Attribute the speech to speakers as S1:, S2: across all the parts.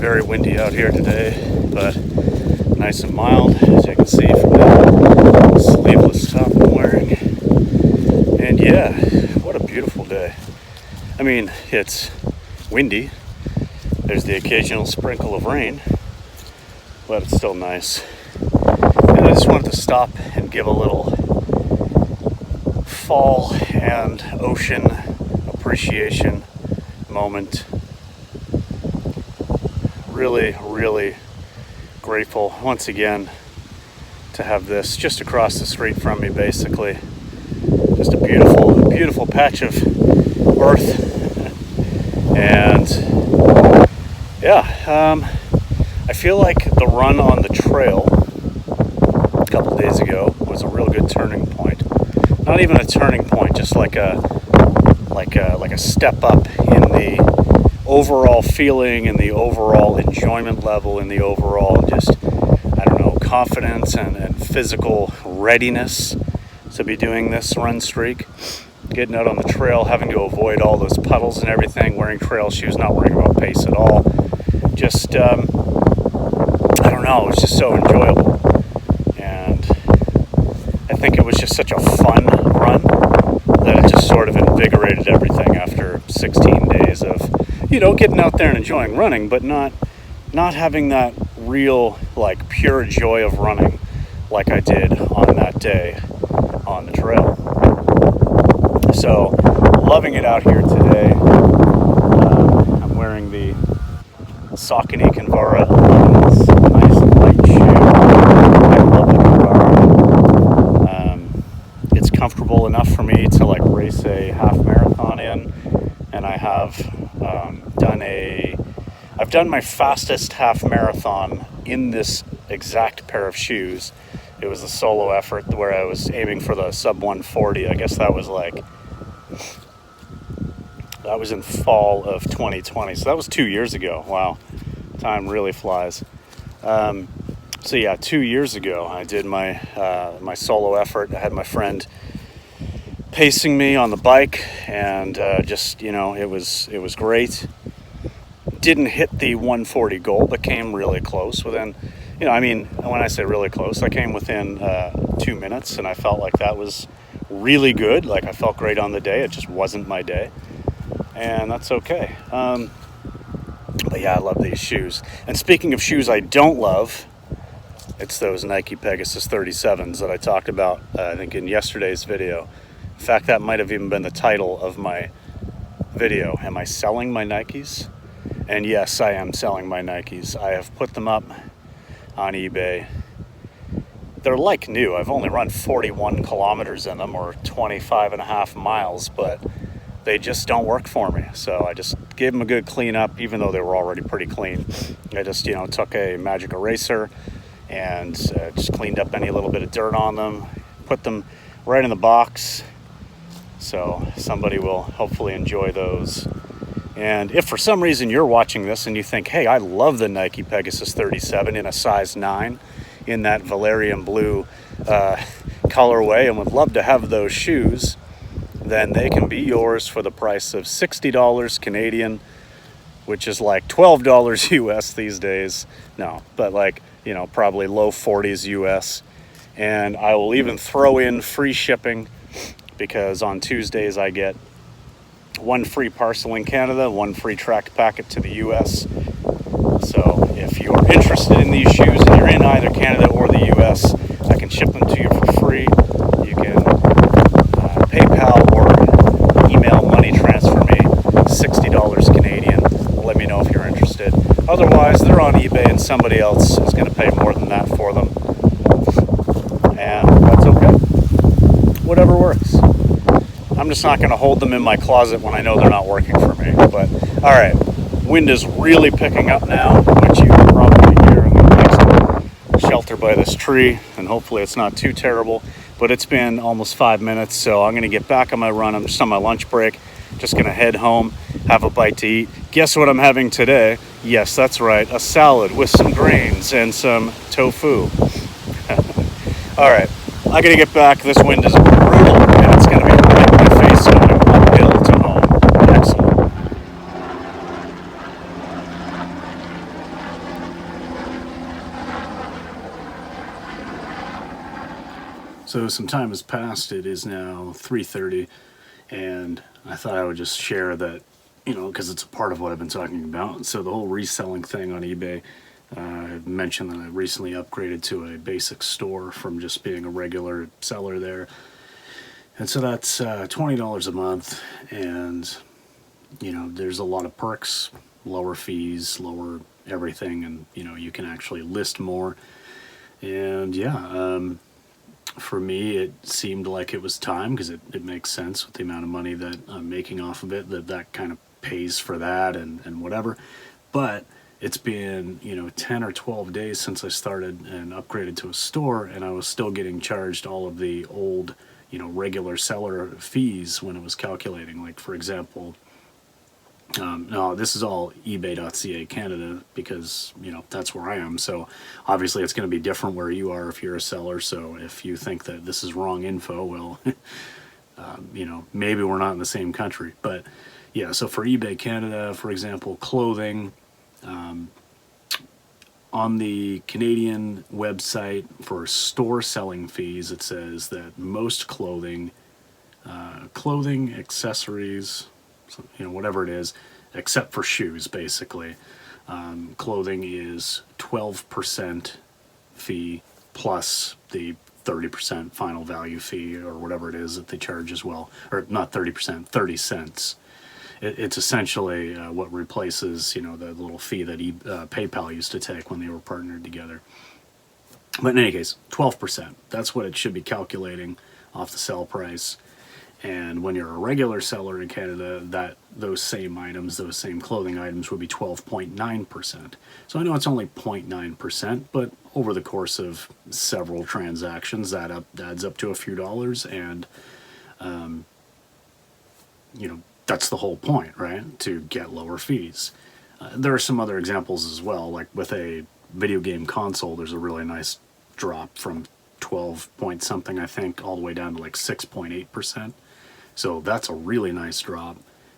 S1: very windy out here today, but nice and mild, as you can see from that sleeveless top I'm wearing. And yeah, what a beautiful day. I mean, it's windy. There's the occasional sprinkle of rain, but it's still nice. And I just wanted to stop and give a little fall and ocean appreciation moment. Really, really grateful once again to have this just across the street from me, basically. Just a beautiful, beautiful patch of earth. And yeah, I feel like the run on the trail a couple days ago was a real good turning point. Not even a turning point, just like a step up in the overall feeling and the overall enjoyment level and the overall just, I don't know, confidence and physical readiness to be doing this run streak. Getting out on the trail, having to avoid all those puddles and everything, wearing trail shoes, not worrying about pace at all. Just, I don't know, it was just so enjoyable. And I think it was just such a fun run that it just sort of invigorated everything after 16 days of, you know, getting out there and enjoying running, but not having that real, like, pure joy of running like I did on that day on the trail. So, loving it out here today. I'm wearing the Saucony Kinvara 11s, nice light shoe. I love the Kinvara. It's comfortable enough for me to like race a half marathon in, and I have I've done my fastest half marathon in this exact pair of shoes. It was a solo effort where I was aiming for the sub 140. I guess that was in fall of 2020. So that was 2 years ago. Wow. Time really flies. So yeah, 2 years ago, I did my solo effort. I had my friend pacing me on the bike, and just, you know, it was great. Didn't hit the 140 goal, but came really close. Within, you know, I mean, when I say really close, I came within 2 minutes, and I felt like that was really good. Like, I felt great on the day. It just wasn't my day, and that's okay. But yeah, I love these shoes. And speaking of shoes I don't love, it's those Nike Pegasus 37s that I talked about, I think, in yesterday's video. In fact, that might have even been the title of my video. Am I selling my Nikes? And yes, I am selling my Nikes. I have put them up on eBay. They're like new. I've only run 41 kilometers in them, or 25 and a half miles, but they just don't work for me. So I just gave them a good clean up, even though they were already pretty clean. I just, you know, took a magic eraser and just cleaned up any little bit of dirt on them, put them right in the box. So somebody will hopefully enjoy those. And if for some reason you're watching this and you think, hey, I love the Nike Pegasus 37 in a size 9 in that Valerian blue colorway and would love to have those shoes, then they can be yours for the price of $60 Canadian, which is like $12 US these days. No, but like, you know, probably low 40s US. And I will even throw in free shipping, because on Tuesdays I get one free parcel in Canada, one free tracked packet to the US. So if you're interested in these shoes and you're in either Canada or the US, I can ship them to you for free. You can PayPal or email money transfer me $60 Canadian. Let me know if you're interested. Otherwise, they're on eBay and somebody else is going to pay more than that for them. And that's okay. Whatever works. I'm just not going to hold them in my closet when I know they're not working for me. But, all right, wind is really picking up now, which you can probably hear. I'm going to take some shelter by this tree, and hopefully it's not too terrible. But it's been almost 5 minutes, so I'm going to get back on my run. I'm just on my lunch break. Just going to head home, have a bite to eat. Guess what I'm having today? Yes, that's right, a salad with some grains and some tofu. All right, I got to get back. This wind is brutal, and it's going to be right in my face going uphill to home. Excellent. So some time has passed. It is now 3:30, and I thought I would just share that, because it's a part of what I've been talking about. So the whole reselling thing on eBay, I mentioned that I recently upgraded to a basic store from just being a regular seller there. And so that's $20 a month, and there's a lot of perks, lower fees, lower everything, and you can actually list more. And for me, it seemed like it was time, because it makes sense with the amount of money that I'm making off of it, that kind of pays for that and whatever. But it's been 10 or 12 days since I started and upgraded to a store, and I was still getting charged all of the old regular seller fees when it was calculating. Like, for example, no, this is all ebay.ca Canada, because that's where I am. So obviously it's going to be different where you are if you're a seller. So if you think that this is wrong info, well, maybe we're not in the same country. But yeah, so for eBay Canada, for example, clothing, on the Canadian website for store selling fees, it says that most clothing, accessories, whatever it is, except for shoes, basically, clothing is 12% fee plus the 30% final value fee, or whatever it is that they charge as well. Or not 30%, 30 cents. It's essentially what replaces, the little fee that PayPal used to take when they were partnered together. But in any case, 12%. That's what it should be calculating off the sell price. And when you're a regular seller in Canada, those same items, those same clothing items, would be 12.9%. So I know it's only 0.9%, but over the course of several transactions, that adds up to a few dollars, and that's the whole point, right? To get lower fees. There are some other examples as well, like with a video game console, there's a really nice drop from 12 point something, I think, all the way down to like 6.8%. So that's a really nice drop.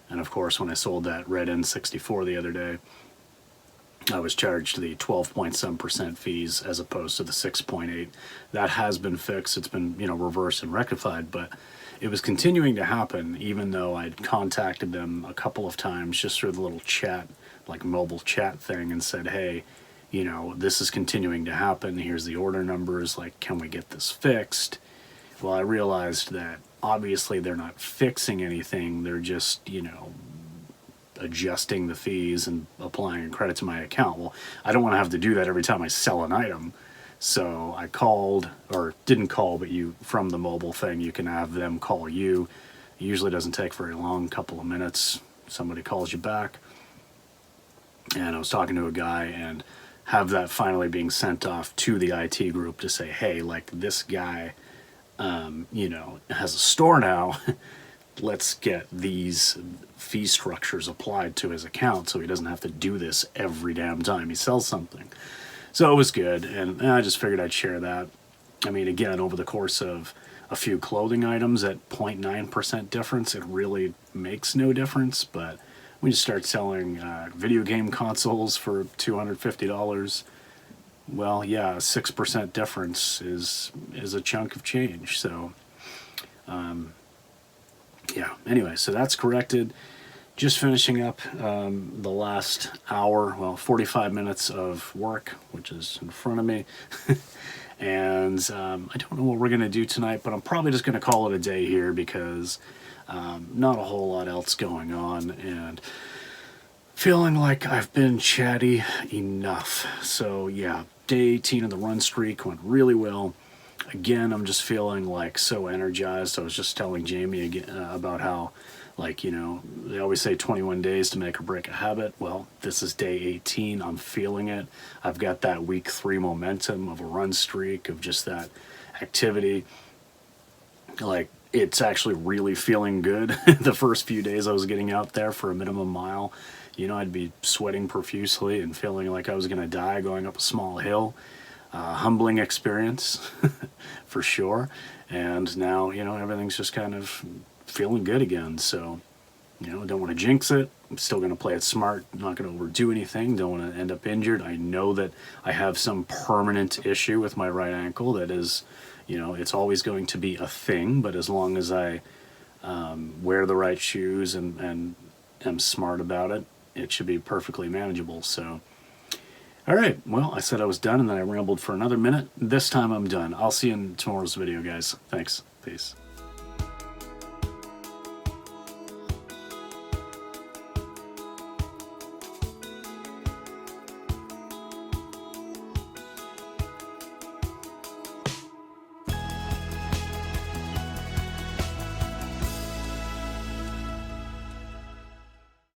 S1: And of course, when I sold that Red N64 the other day, I was charged the 12.7% fees as opposed to the 6.8. That has been fixed. It's been, reversed and rectified, but it was continuing to happen even though I'd contacted them a couple of times just through the little chat, like mobile chat thing, and said, hey, this is continuing to happen. Here's the order numbers. Like, can we get this fixed? Well, I realized that obviously they're not fixing anything. They're just, adjusting the fees and applying a credit to my account. Well, I don't want to have to do that every time I sell an item. So I called, or didn't call, but from the mobile thing, you can have them call you. It usually doesn't take very long, a couple of minutes. Somebody calls you back. And I was talking to a guy, and have that finally being sent off to the IT group to say, hey, like, this guy, has a store now. Let's get these fee structures applied to his account so he doesn't have to do this every damn time he sells something. So it was good, and I just figured I'd share that. I mean, again, over the course of a few clothing items at 0.9% difference, it really makes no difference, but when you start selling video game consoles for $250, well, yeah, a 6% difference is a chunk of change. So, yeah, anyway, so that's corrected. Just finishing up the last hour, 45 minutes of work, which is in front of me. And I don't know what we're going to do tonight, but I'm probably just going to call it a day here, because not a whole lot else going on, and feeling like I've been chatty enough. So yeah, day 18 of the run streak went really well. Again, I'm just feeling like so energized. I was just telling Jamie again about how, like, they always say 21 days to make or break a habit. Well, this is day 18. I'm feeling it. I've got that week 3 momentum of a run streak, of just that activity. Like, it's actually really feeling good. The first few days I was getting out there for a minimum mile, I'd be sweating profusely and feeling like I was going to die going up a small hill. Humbling experience, for sure. And now, everything's just kind of feeling good again. So, don't want to jinx it. I'm still going to play it smart. I'm not going to overdo anything. Don't want to end up injured. I know that I have some permanent issue with my right ankle that is, You know, it's always going to be a thing, but as long as I wear the right shoes and am smart about it, it should be perfectly manageable. So, all right, well, I said I was done, and then I rambled for another minute. This time I'm done. I'll see you in tomorrow's video, guys. Thanks. Peace.